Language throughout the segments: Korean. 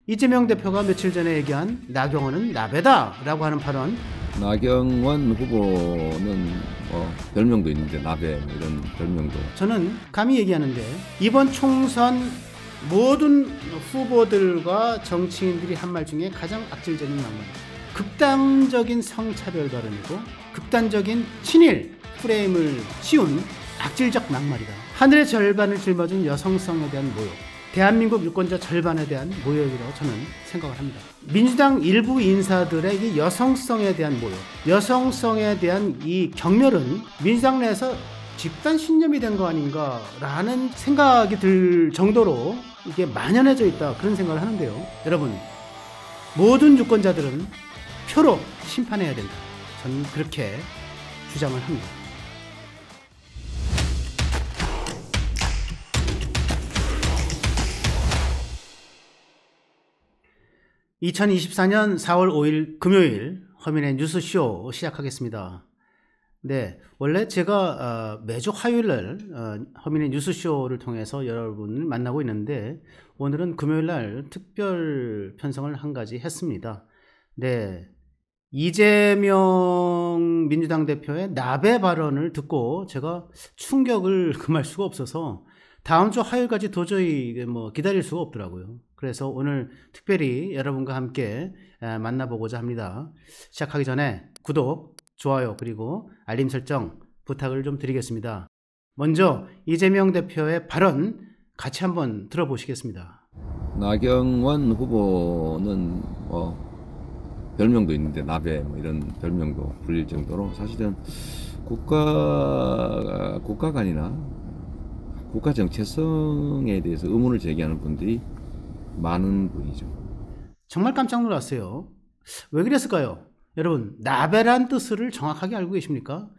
이재명 대표가 며칠 전에 얘기한 나경원은 나배다라고 하는 발언. 나경원 후보는 별명도 있는데 나배 이런 별명도. 저는 감히 얘기하는데 이번 총선 모든 후보들과 정치인들이 한 말 중에 가장 악질적인 말은 극단적인 성차별 발언이고 극단적인 친일 프레임을 씌운 악질적 낙말이다. 하늘의 절반을 짊어진 여성성에 대한 모욕, 대한민국 유권자 절반에 대한 모욕이라고 저는 생각을 합니다. 민주당 일부 인사들의 이 여성성에 대한 모욕, 여성성에 대한 이 경멸은 민주당 내에서 집단 신념이 된 거 아닌가라는 생각이 들 정도로 이게 만연해져 있다, 그런 생각을 하는데요. 여러분, 모든 유권자들은 표로 심판해야 된다. 저는 그렇게 주장을 합니다. (2024년 4월 5일) 금요일 허민의 뉴스쇼 시작하겠습니다. 네, 원래 제가 매주 화요일날 허민의 뉴스쇼를 통해서 여러분을 만나고 있는데 오늘은 금요일날 특별 편성을 한 가지 했습니다. 네, 이재명 민주당 대표의 나배 발언을 듣고 제가 충격을 금할 수가 없어서 다음 주 화요일까지 도저히 기다릴 수가 없더라고요. 그래서 오늘 특별히 여러분과 함께 만나보고자 합니다. 시작하기 전에 구독, 좋아요 그리고 알림 설정 부탁을 좀 드리겠습니다. 먼저 이재명 대표의 발언 같이 한번 들어보시겠습니다. 나경원 후보는 별명도 있는데 나배 이런 별명도 불릴 정도로 사실은 국가 간이나 국가 정체성에 대해서 의문을 제기하는 분들이 많은 분이죠. 정말 깜짝 놀랐어요. 왜 그랬을까요? 여러분, 나배란 뜻을 정확하게 알고 계십니까?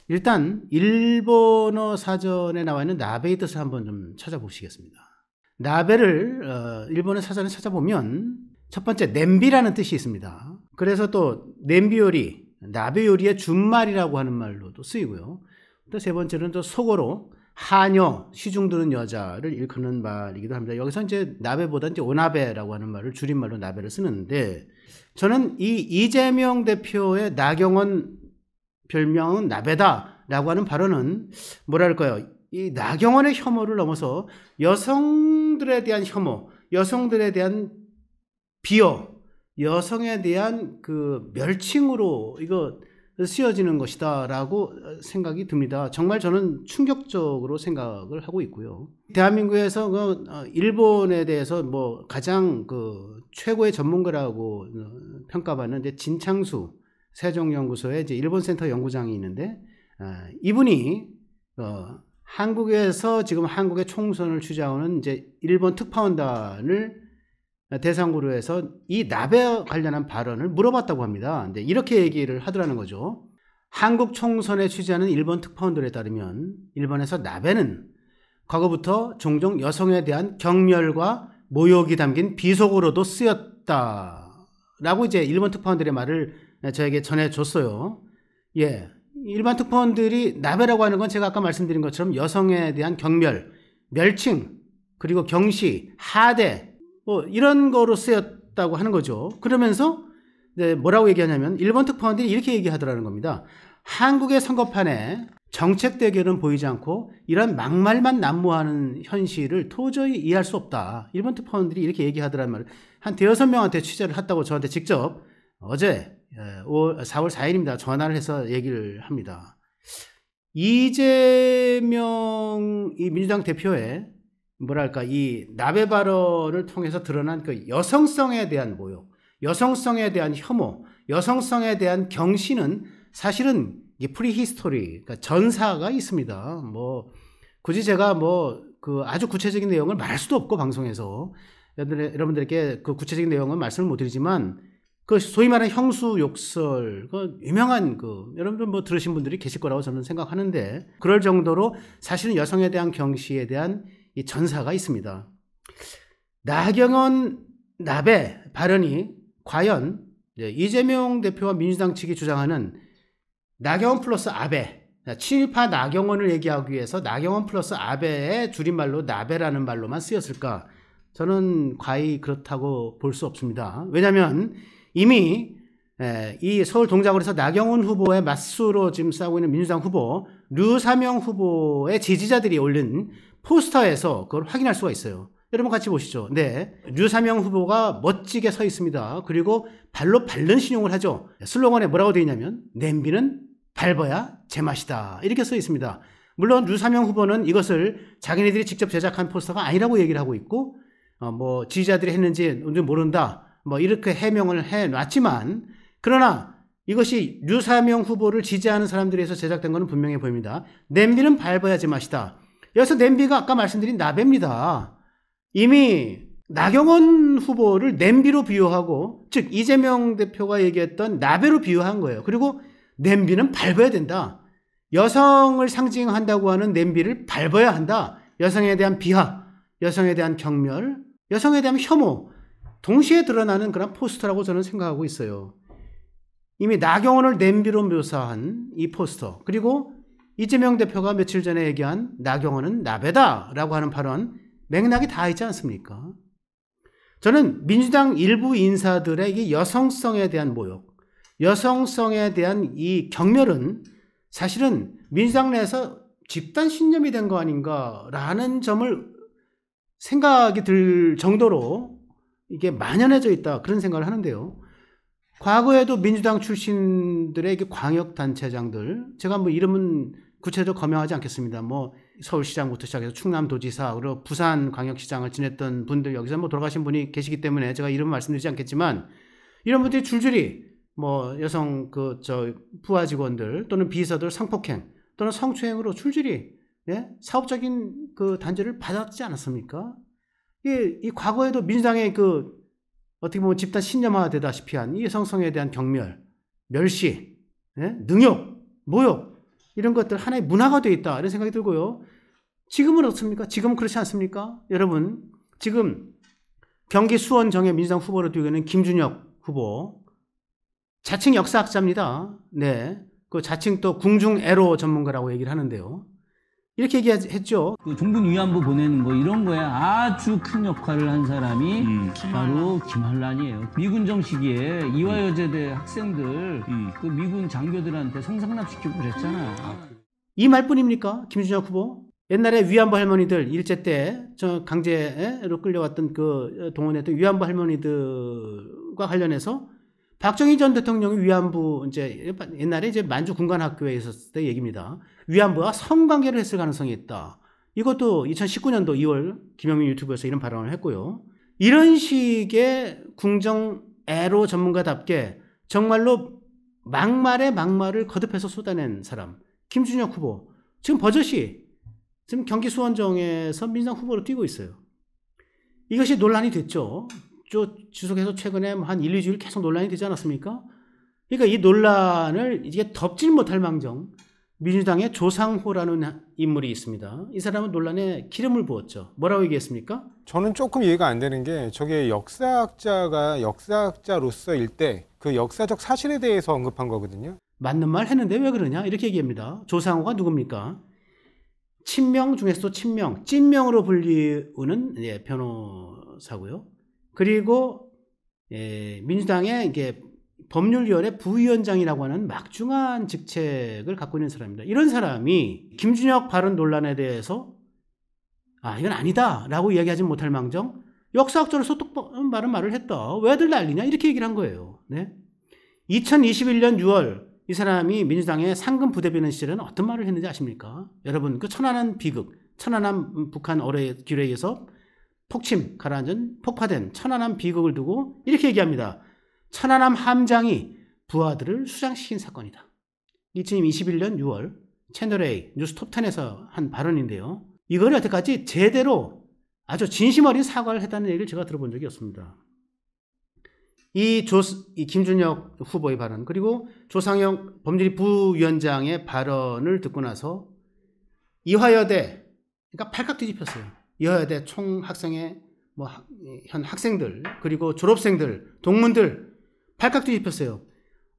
일단 일본어 사전에 나와 있는 나배의 뜻을 한번 좀 찾아보시겠습니다. 나배를 일본어 사전에 찾아보면 첫 번째 냄비라는 뜻이 있습니다. 그래서 또 냄비 요리, 나배 요리의 준말이라고 하는 말로도 쓰이고요. 또 세 번째는 또 속어로 하녀, 시중 드는 여자를 일컫는 말이기도 합니다. 여기서 이제 나배보다 이제 오나배라고 하는 말을 줄임말로 나배를 쓰는데, 저는 이 이재명 대표의 나경원 별명은 나배다라고 하는 발언은 뭐랄까요? 이 나경원의 혐오를 넘어서 여성들에 대한 혐오, 여성들에 대한 비하, 여성에 대한 그 멸칭으로 이거 쓰여지는 것이다 라고 생각이 듭니다. 정말 저는 충격적으로 생각을 하고 있고요. 대한민국에서 일본에 대해서 가장 최고의 전문가라고 평가받는 이제 진창수 세종연구소의 이제 일본센터 연구장이 있는데, 이분이 한국에서 지금 한국의 총선을 주재하는 이제 일본 특파원단을 대상으로 해서 이 나배 관련한 발언을 물어봤다고 합니다. 근데 이렇게 얘기를 하더라는 거죠. 한국 총선에 취재하는 일본 특파원들에 따르면 일본에서 나배는 과거부터 종종 여성에 대한 경멸과 모욕이 담긴 비속어로도 쓰였다라고 이제 일본 특파원들의 말을 저에게 전해줬어요. 예, 일반 특파원들이 나배라고 하는 건 제가 아까 말씀드린 것처럼 여성에 대한 경멸, 멸칭, 그리고 경시, 하대 이런 거로 쓰였다고 하는 거죠. 그러면서 이제 뭐라고 얘기하냐면 일본 특파원들이 이렇게 얘기하더라는 겁니다. 한국의 선거판에 정책 대결은 보이지 않고 이런 막말만 난무하는 현실을 도저히 이해할 수 없다. 일본 특파원들이 이렇게 얘기하더란 말을 한 대여섯 명한테 취재를 했다고 저한테 직접 어제 4월 4일입니다. 전화를 해서 얘기를 합니다. 이재명 이 민주당 대표의 뭐랄까 이 나배 발언을 통해서 드러난 그 여성성에 대한 모욕, 여성성에 대한 혐오, 여성성에 대한 경시는 사실은 이 프리히스토리, 그러니까 전사가 있습니다. 굳이 제가 아주 구체적인 내용을 말할 수도 없고 방송에서 여러분들에게 그 구체적인 내용은 말씀을 못 드리지만 그 소위 말하는 형수 욕설, 그 유명한 여러분들 들으신 분들이 계실 거라고 저는 생각하는데, 그럴 정도로 사실은 여성에 대한 경시에 대한 이 전사가 있습니다. 나경원 나배 발언이 과연 이재명 대표와 민주당 측이 주장하는 나경원 플러스 아베, 친일파 나경원을 얘기하기 위해서 나경원 플러스 아베의 줄임말로 나배라는 말로만 쓰였을까? 저는 과히 그렇다고 볼 수 없습니다. 왜냐하면 이미 이 서울 동작을에서 나경원 후보의 맞수로 지금 싸우고 있는 민주당 후보 류사명 후보의 지지자들이 올린 포스터에서 그걸 확인할 수가 있어요. 여러분 같이 보시죠. 네, 류사명 후보가 멋지게 서 있습니다. 그리고 발로 밟는 신용을 하죠. 슬로건에 뭐라고 되어 있냐면 냄비는 밟아야 제맛이다 이렇게 써 있습니다. 물론 류사명 후보는 이것을 자기네들이 직접 제작한 포스터가 아니라고 얘기를 하고 있고 뭐 지지자들이 했는지 모른다 뭐 이렇게 해명을 해놨지만 그러나 이것이 류사명 후보를 지지하는 사람들에서 제작된 것은 분명해 보입니다. 냄비는 밟아야 제맛이다. 여기서 냄비가 아까 말씀드린 나베입니다. 이미 나경원 후보를 냄비로 비유하고 즉 이재명 대표가 얘기했던 나베로 비유한 거예요. 그리고 냄비는 밟아야 된다. 여성을 상징한다고 하는 냄비를 밟아야 한다. 여성에 대한 비하, 여성에 대한 경멸, 여성에 대한 혐오 동시에 드러나는 그런 포스터라고 저는 생각하고 있어요. 이미 나경원을 냄비로 묘사한 이 포스터 그리고 이재명 대표가 며칠 전에 얘기한 나경원은 나베다라고 하는 발언 맥락이 다 있지 않습니까? 저는 민주당 일부 인사들의 이 여성성에 대한 모욕, 여성성에 대한 이 경멸은 사실은 민주당 내에서 집단 신념이 된 거 아닌가라는 점을 생각이 들 정도로 이게 만연해져 있다 그런 생각을 하는데요. 과거에도 민주당 출신들의 광역단체장들 제가 뭐 이름은 구체적으로 거명하지 않겠습니다. 뭐 서울시장부터 시작해서 충남도지사 그리고 부산광역시장을 지냈던 분들 여기서 뭐 돌아가신 분이 계시기 때문에 제가 이름 말씀드리지 않겠지만 이런 분들이 줄줄이 뭐 여성 부하 직원들 또는 비서들 성폭행 또는 성추행으로 줄줄이 사업적인 그 단죄를 받았지 않았습니까? 이 과거에도 민주당의 어떻게 보면 집단 신념화되다시피 한 이 여성성에 대한 경멸, 멸시, 능욕, 모욕 이런 것들 하나의 문화가 되어 있다 이런 생각이 들고요. 지금은 어떻습니까? 지금은 그렇지 않습니까? 여러분 지금 경기 수원정의 민주당 후보로 뛰고 있는 김준혁 후보 자칭 역사학자입니다. 네, 그 자칭 또 궁중애로 전문가라고 얘기를 하는데요. 이렇게 얘기했죠. 그 종군 위안부 보내는 거 이런 거에 아주 큰 역할을 한 사람이 바로 김한란이에요. 미군 정시기에 이화여자대 학생들 그 미군 장교들한테 성상납시키고 그랬잖아. 이 말뿐입니까? 김준혁 후보? 옛날에 위안부 할머니들 일제 때 저 강제로 끌려왔던 그 동원했던 위안부 할머니들과 관련해서 박정희 전 대통령이 위안부 옛날에 만주 군관학교에 있었을 때 얘기입니다. 위안부와 성관계를 했을 가능성이 있다. 이것도 2019년도 2월 김영민 유튜브에서 이런 발언을 했고요. 이런 식의 궁정애로 전문가답게 정말로 막말에 막말을 거듭해서 쏟아낸 사람 김준혁 후보 지금 버젓이 지금 경기 수원정에서 민주당 후보로 뛰고 있어요. 이것이 논란이 됐죠. 지속해서 최근에 한 1, 2주일 계속 논란이 되지 않았습니까? 그러니까 이 논란을 이게 덮질 못할 망정 민주당의 조상호라는 인물이 있습니다. 이 사람은 논란에 기름을 부었죠. 뭐라고 얘기했습니까? 저는 조금 이해가 안 되는 게 저게 역사학자가 역사학자로서일 때 그 역사적 사실에 대해서 언급한 거거든요. 맞는 말 했는데 왜 그러냐? 이렇게 얘기합니다. 조상호가 누굽니까? 친명 중에서도 친명, 찐명으로 불리우는 변호사고요. 그리고 민주당의 이게 법률위원회 부위원장이라고 하는 막중한 직책을 갖고 있는 사람입니다. 이런 사람이 김준혁 발언 논란에 대해서 이건 아니다라고 이야기하지 못할 망정 역사학자로서 똑바로 말을 했다. 왜들 난리냐 이렇게 얘기를 한 거예요. 네? 2021년 6월 이 사람이 민주당의 상금 부대변인 시절에는 어떤 말을 했는지 아십니까? 여러분 그 천안함 비극, 천안함 북한 어뢰 기뢰에서 폭침 가라앉은 폭파된 천안함 비극을 두고 이렇게 얘기합니다. 천안함 함장이 부하들을 수장시킨 사건이다. 2021년 6월 채널A 뉴스 톱10에서 한 발언인데요. 이걸 여태까지 제대로 아주 진심 어린 사과를 했다는 얘기를 제가 들어본 적이 없습니다. 이 김준혁 후보의 발언 그리고 조상영 법률위 부위원장의 발언을 듣고 나서 이화여대 그러니까 발칵 뒤집혔어요. 이화여대 총학생회 현 학생들 그리고 졸업생들 동문들 발칵 뒤집혔어요.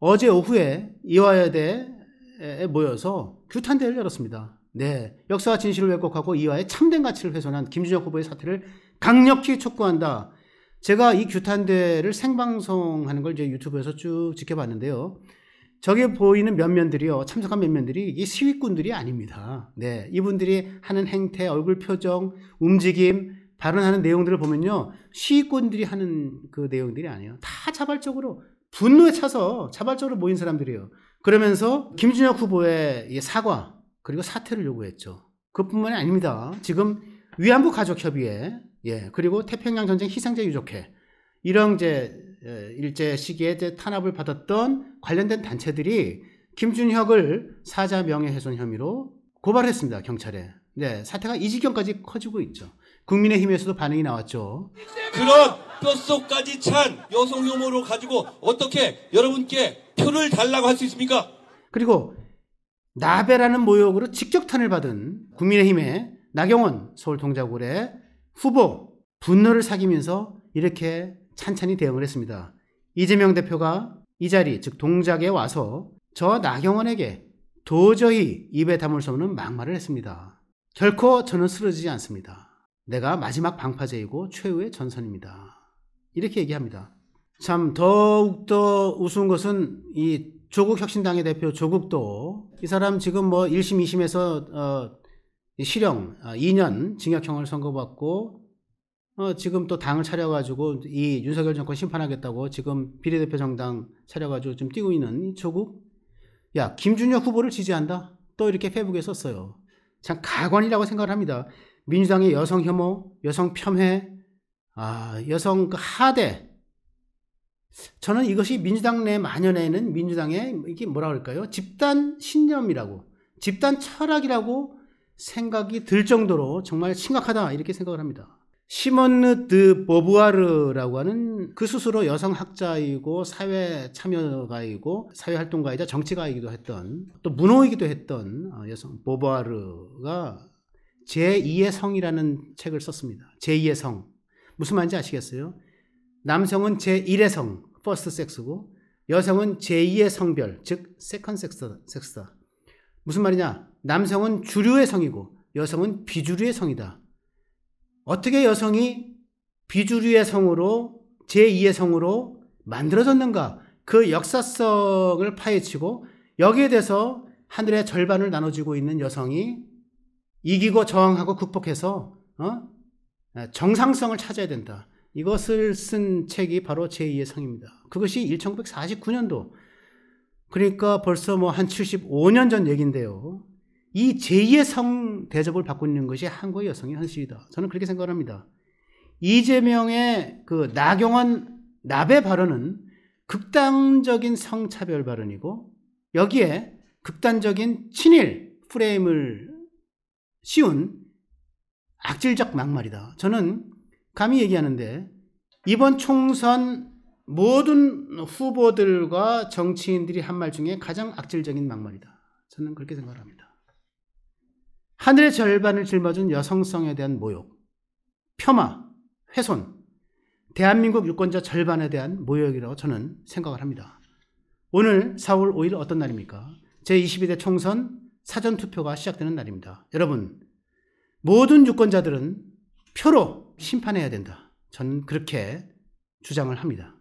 어제 오후에 이화여대에 모여서 규탄대회를 열었습니다. 네, 역사와 진실을 왜곡하고 이화의 참된 가치를 훼손한 김준혁 후보의 사태를 강력히 촉구한다. 제가 이 규탄대를 생방송하는 걸 이제 유튜브에서 쭉 지켜봤는데요. 저게 보이는 면면들이요, 참석한 면면들이 이 시위꾼들이 아닙니다. 네, 이분들이 하는 행태, 얼굴 표정, 움직임, 발언하는 내용들을 보면요, 시위꾼들이 하는 그 내용들이 아니에요. 다 자발적으로 분노에 차서 자발적으로 모인 사람들이에요. 그러면서 김준혁 후보의 이 사과 그리고 사퇴를 요구했죠. 그뿐만이 아닙니다. 지금 위안부 가족협의회, 예, 그리고 태평양 전쟁 희생자 유족회, 이런 이제 일제 시기에 이제 탄압을 받았던 관련된 단체들이 김준혁을 사자 명예훼손 혐의로 고발했습니다, 경찰에. 네, 사태가 이 지경까지 커지고 있죠. 국민의힘에서도 반응이 나왔죠. 그런 뼛속까지 찬 여성 혐오로 가지고 어떻게 여러분께 표를 달라고 할 수 있습니까? 그리고 나베라는 모욕으로 직격탄을 받은 국민의힘의 나경원 서울 동작울의 후보, 분노를 사귀면서 이렇게 찬찬히 대응을 했습니다. 이재명 대표가 이 자리, 즉 동작에 와서 저 나경원에게 도저히 입에 담을 수 없는 막말을 했습니다. 결코 저는 쓰러지지 않습니다. 내가 마지막 방파제이고 최후의 전선입니다. 이렇게 얘기합니다. 참 더욱더 우스운 것은 이 조국혁신당의 대표 조국도, 이 사람 지금 뭐 1심 2심에서 실형 2년 징역형을 선고받고 지금 또 당을 차려가지고 이 윤석열 정권 심판하겠다고 지금 비례대표 정당 차려가지고 좀 뛰고 있는 이 조국, 야, 김준혁 후보를 지지한다? 또 이렇게 페북에 썼어요. 참 가관이라고 생각을 합니다. 민주당의 여성 혐오, 여성 폄훼, 여성 그 하대. 저는 이것이 민주당 내 만연에는 민주당의 이게 뭐라 그럴까요? 집단 신념이라고, 집단 철학이라고 생각이 들 정도로 정말 심각하다, 이렇게 생각을 합니다. 시몬느 드 보부아르라고 하는, 그 스스로 여성학자이고 사회 참여가이고 사회활동가이자 정치가이기도 했던, 또 문호이기도 했던 여성 보부아르가 제2의 성이라는 책을 썼습니다. 제2의 성. 무슨 말인지 아시겠어요? 남성은 제1의 성, 퍼스트 섹스고, 여성은 제2의 성별, 즉 세컨드 섹스다. 무슨 말이냐? 남성은 주류의 성이고 여성은 비주류의 성이다. 어떻게 여성이 비주류의 성으로, 제2의 성으로 만들어졌는가? 그 역사성을 파헤치고 여기에 대해서 하늘의 절반을 나눠주고 있는 여성이 이기고 저항하고 극복해서 정상성을 찾아야 된다. 이것을 쓴 책이 바로 제2의 성입니다. 그것이 1949년도, 그러니까 벌써 뭐 한 75년 전 얘기인데요. 이 제2의 성 대접을 받고 있는 것이 한국의 여성의 현실이다. 저는 그렇게 생각을 합니다. 이재명의 그 나경원 나베 발언은 극단적인 성차별 발언이고, 여기에 극단적인 친일 프레임을 씌운 악질적 막말이다. 저는 감히 얘기하는데 이번 총선 모든 후보들과 정치인들이 한 말 중에 가장 악질적인 막말이다. 저는 그렇게 생각을 합니다. 하늘의 절반을 짊어진 여성성에 대한 모욕, 폄하, 훼손, 대한민국 유권자 절반에 대한 모욕이라고 저는 생각을 합니다. 오늘 4월 5일 어떤 날입니까? 제22대 총선 사전투표가 시작되는 날입니다. 여러분, 모든 유권자들은 표로 심판해야 된다. 저는 그렇게 주장을 합니다.